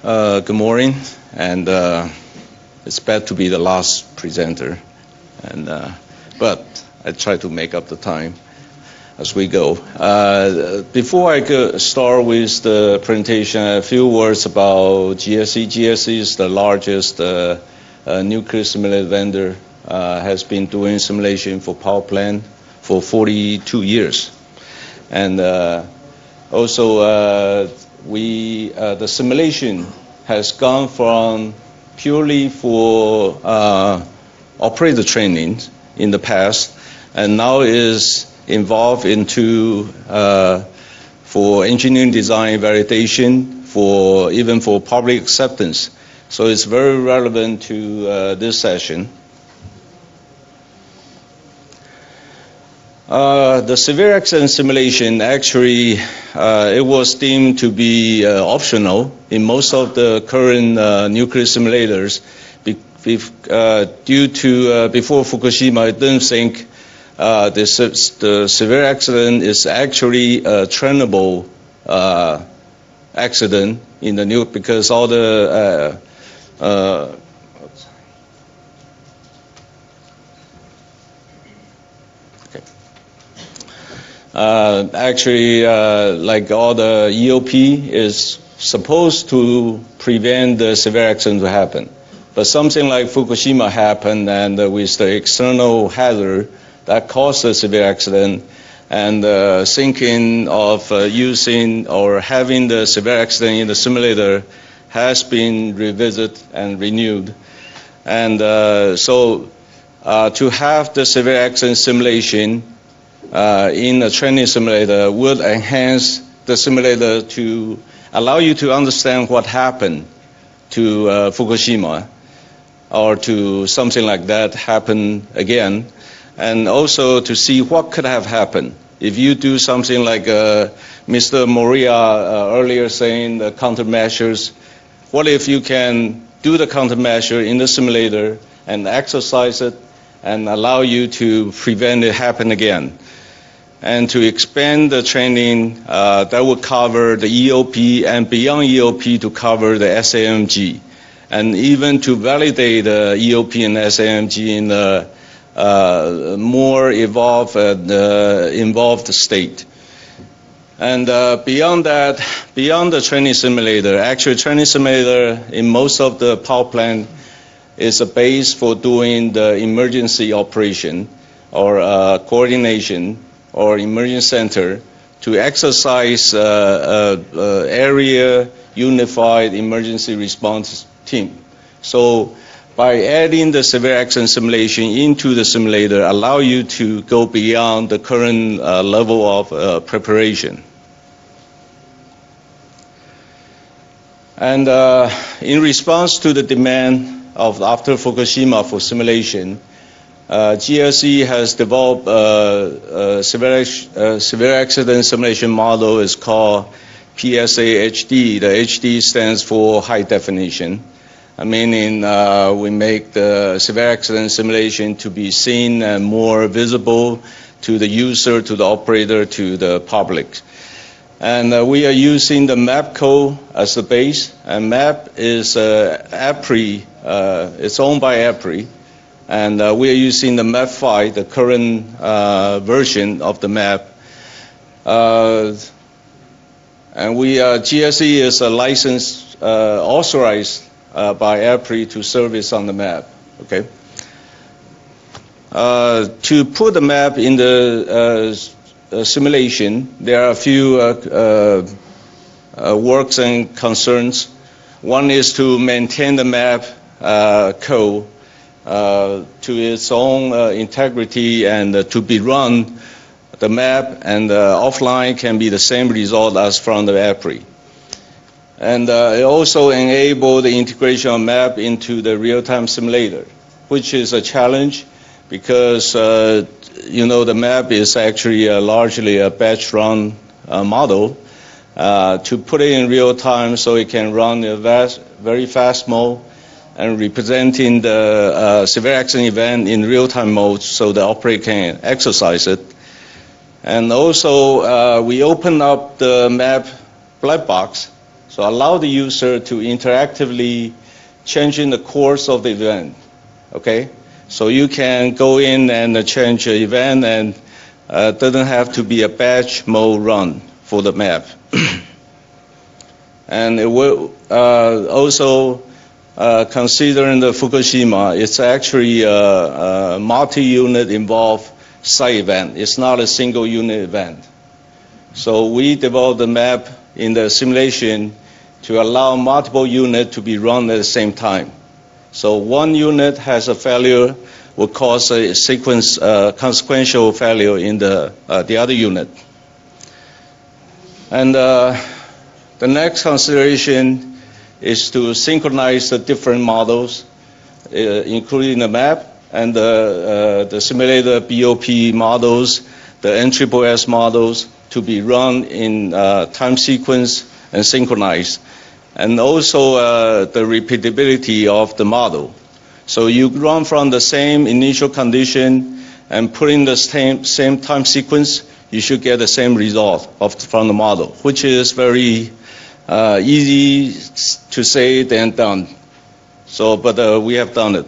Good morning, and it's bad to be the last presenter, but I try to make up the time as we go. Before I start with the presentation, a few words about GSE. GSE is the largest nuclear simulator vendor, has been doing simulation for power plant for 42 years. And also the simulation has gone from purely for operator training in the past, and now is involved into for engineering design validation, even for public acceptance. So it's very relevant to this session. The severe accident simulation, actually, it was deemed to be optional in most of the current nuclear simulators. Due to before Fukushima, I didn't think the severe accident is actually a trainable accident in the nuke, because all the like all the EOP is supposed to prevent the severe accident to happen. But something like Fukushima happened, and with the external hazard that caused the severe accident, and thinking of using or having the severe accident in the simulator has been revisited and renewed. And so to have the severe accident simulation in a training simulator would enhance the simulator to allow you to understand what happened to Fukushima, or to something like that happen again, and also to see what could have happened if you do something like Mr. Moria earlier saying, the countermeasures. What if you can do the countermeasure in the simulator and exercise it and allow you to prevent it happen again? And to expand the training, that would cover the EOP, and beyond EOP to cover the SAMG, and even to validate the EOP and SAMG in a more involved state. And beyond that, beyond the training simulator, actually training simulator in most of the power plant is a base for doing the emergency operation or coordination or emergency center to exercise area unified emergency response team. So by adding the severe accident simulation into the simulator, allow you to go beyond the current level of preparation. And in response to the demand of after Fukushima for simulation, GSE has developed a severe accident simulation model. Is called PSAH. The HD stands for high definition, meaning we make the severe accident simulation to be seen and more visible to the user, to the operator, to the public. And we are using the map code as the base, and map is APRI. It's owned by APRI. And we are using the map file, the current version of the map. And GSE is a licensed, authorized by APRI to service on the map. Okay. To put the map in the simulation, there are a few works and concerns. One is to maintain the map code to its own integrity, and to be run, the map and offline can be the same result as from the APRI. And it also enables the integration of map into the real-time simulator, which is a challenge because the map is actually largely a batch-run model. To put it in real time so it can run a very fast mode, and representing the severe accident event in real-time mode so the operator can exercise it. And also, we open up the map black box So allow the user to interactively change the course of the event. Okay? So you can go in and change the event, and doesn't have to be a batch mode run for the map. And it will also considering the Fukushima, it's actually a multi-unit involved site event. It's not a single unit event. So we developed the map in the simulation to allow multiple units to be run at the same time. So one unit has a failure will cause a consequential failure in the other unit. And the next consideration is to synchronize the different models, including the map and the simulated BOP models, the NSSS models, to be run in time sequence and synchronized. And also the repeatability of the model. So you run from the same initial condition and put in the same time sequence, you should get the same result from the model, which is very easy to say than done. So, but we have done it.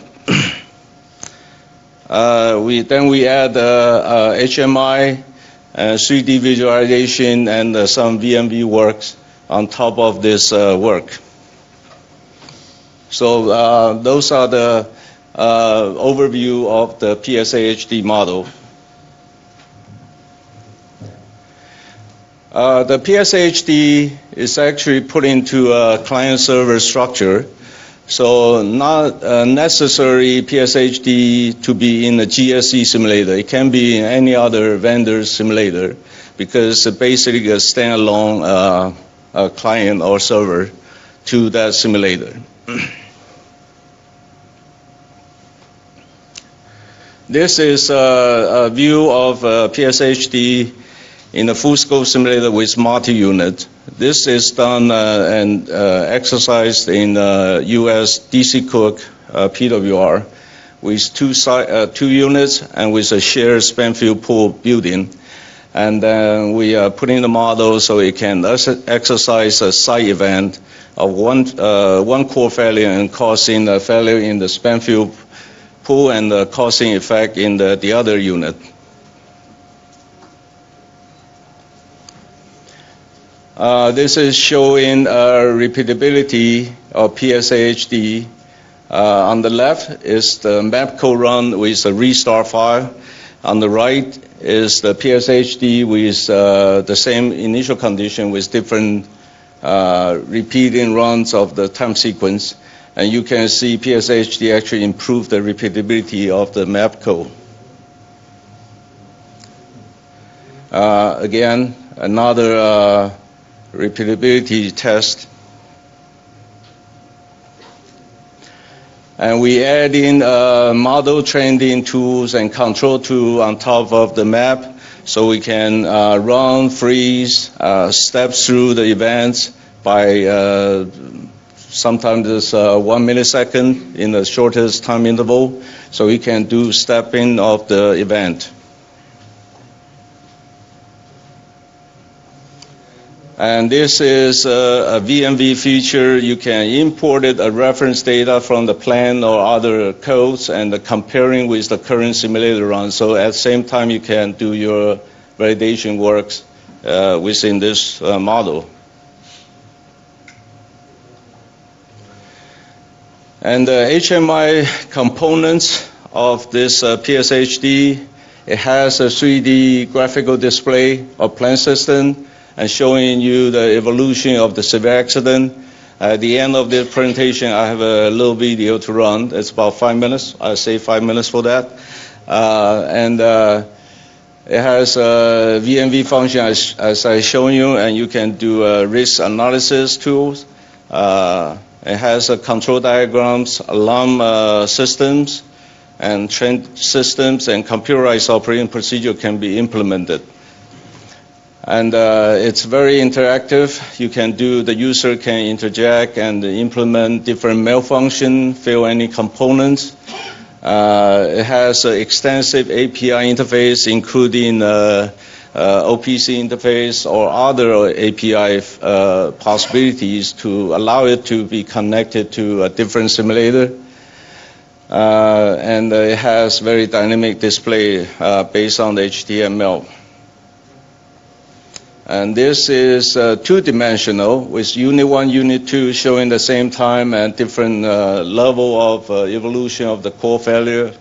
Then we add HMI, 3D visualization, and some VMV works on top of this work. So those are the overview of the PSAHD model. The PSAHD is actually put into a client-server structure. So not necessary PSAHD to be in a GSE simulator. It can be in any other vendor's simulator because it's basically a standalone client or server to that simulator. This is a view of PSAHD in a full-scope simulator with multi-unit. This is done and exercised in US DC Cook PWR with two units and with a shared span field pool building. And then we are putting the model so it can exercise a site event of one core failure and causing a failure in the span field pool and causing effect in the other unit. This is showing repeatability of PSAHD. On the left is the map code run with a restart file. On the right is the PSAHD with the same initial condition with different repeating runs of the time sequence. And you can see PSAHD actually improved the repeatability of the map code. Again, another repeatability test. And we add in model trending tools and control tool on top of the map so we can run, freeze, step through the events by sometimes it's 1 millisecond in the shortest time interval, so we can do stepping of the event. And this is a VMV feature. You can import a reference data from the plan or other codes and comparing with the current simulator run. So at the same time, you can do your validation works within this model. And the HMI components of this PSAHD, it has a 3D graphical display of plan system and showing you the evolution of the severe accident. At the end of this presentation, I have a little video to run. It's about 5 minutes. I'll save 5 minutes for that. It has a VMV function as I shown you, and you can do risk analysis tools. It has control diagrams, alarm systems, and trend systems, and computerized operating procedure can be implemented. And it's very interactive. You can do, the user can interject and implement different malfunction, fill any components. It has an extensive API interface, including OPC interface or other API possibilities to allow it to be connected to a different simulator. And it has very dynamic display based on the HTML. And this is two-dimensional with Unit 1, Unit 2 showing the same time and different level of evolution of the core failure.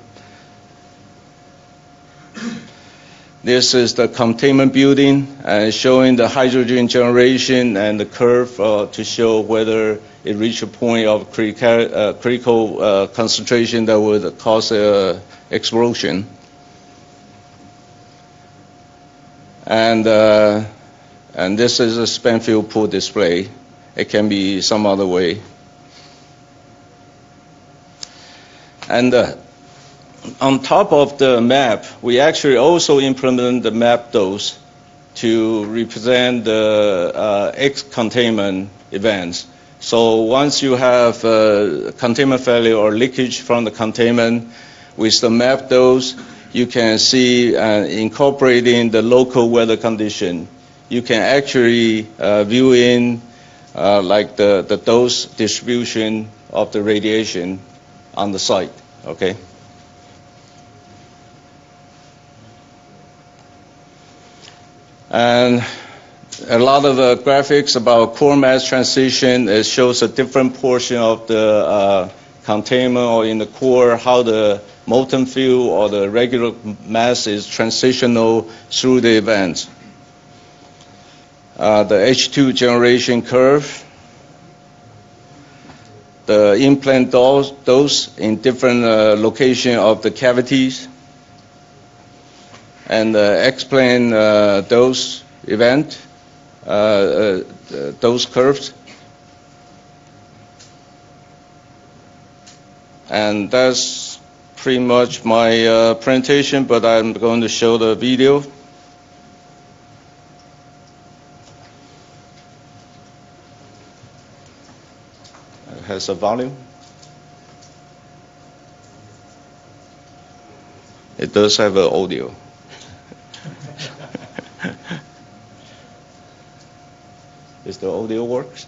This is the containment building and showing the hydrogen generation and the curve to show whether it reached a point of critical concentration that would cause explosion. And this is a span field pool display. It can be some other way. And on top of the map, we actually also implement the map dose to represent the X containment events. So once you have containment failure or leakage from the containment, with the map dose, you can see incorporating the local weather condition. You can actually view in like the dose distribution of the radiation on the site, okay? And a lot of graphics about core mass transition. It shows a different portion of the containment or in the core, how the molten fuel or the regular mass is transitional through the event. The H2 generation curve, the implant dose in different location of the cavities, and the X-plane dose event, dose curves. And that's pretty much my presentation, but I'm going to show the video. It has a volume. It does have an audio. Is the audio works?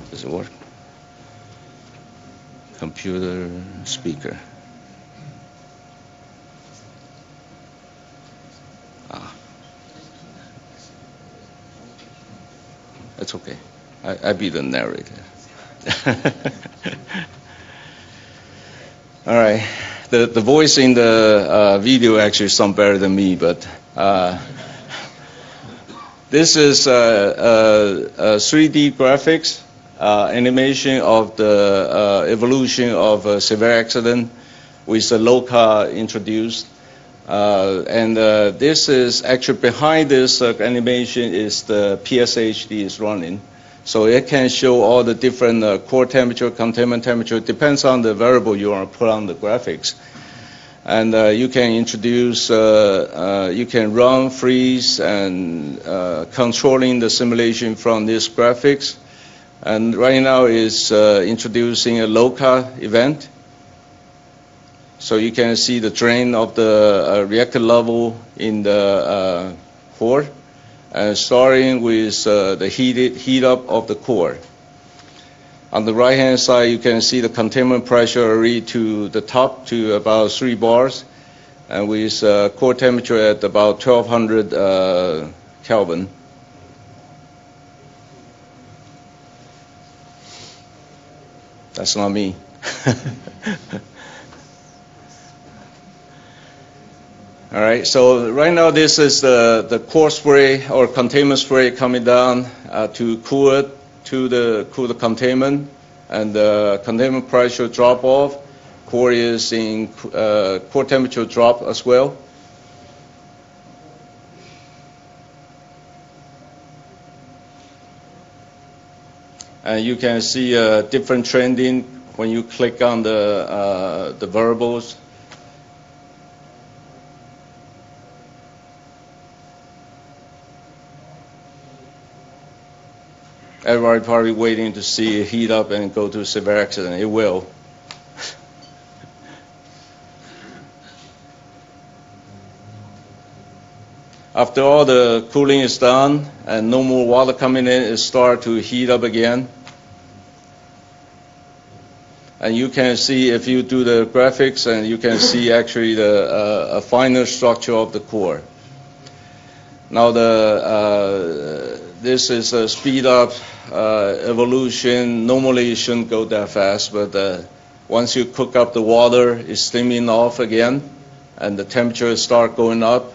Does it work? Computer speaker. That's okay. I be the narrator. All right. The voice in the video actually sounds better than me, but this is 3D graphics animation of the evolution of a severe accident with the LOCA introduced. And this is actually behind this animation is the PSAH is running. So it can show all the different core temperature, containment temperature, depends on the variable you want to put on the graphics. And you can introduce, you can run, freeze, and controlling the simulation from these graphics. And right now is introducing a LOCA event. So you can see the drain of the reactor level in the core. Starting with the heat up of the core. On the right hand side, you can see the containment pressure already to the top to about 3 bars, and with core temperature at about 1200 Kelvin. That's not me. All right, so right now this is the core spray or containment spray coming down to cool it, to cool the containment, and the containment pressure drop off. Core is in core temperature drop as well. And you can see different trending when you click on the variables. Everybody probably waiting to see it heat up and go to severe accident. It will. After all the cooling is done and no more water coming in, it starts to heat up again. And you can see, if you do the graphics, and you can see actually a finer structure of the core. Now this is a speed up evolution. Normally it shouldn't go that fast, but once you cook up the water, it's steaming off again, and the temperature start going up.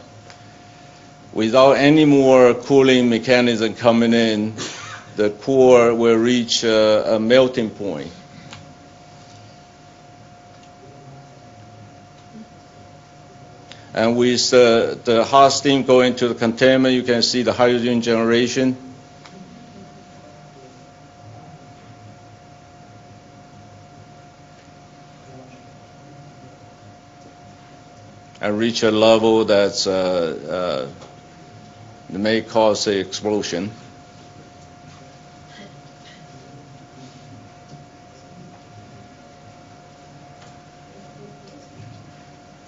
Without any more cooling mechanism coming in, the core will reach a melting point. And with the hot steam going to the container, you can see the hydrogen generation. And reach a level that's may cause an explosion.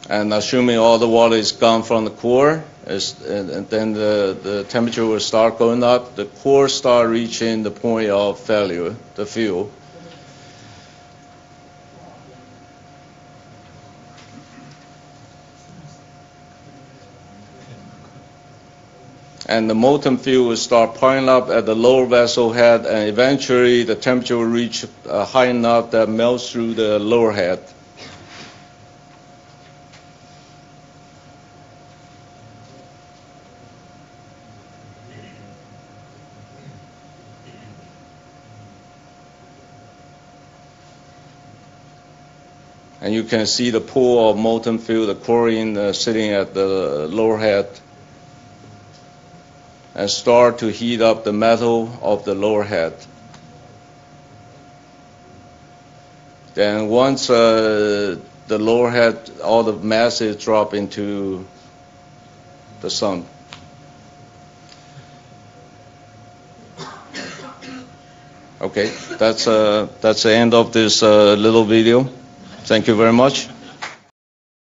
And assuming all the water is gone from the core, and then the temperature will start going up, the core start reaching the point of failure, the fuel. And the molten fuel will start piling up at the lower vessel head, and eventually the temperature will reach high enough that melts through the lower head. And you can see the pool of molten fuel, the chlorine sitting at the lower head, and start to heat up the metal of the lower head. Then once the lower head, all the masses drop into the sump. Okay, that's the end of this little video. Thank you very much.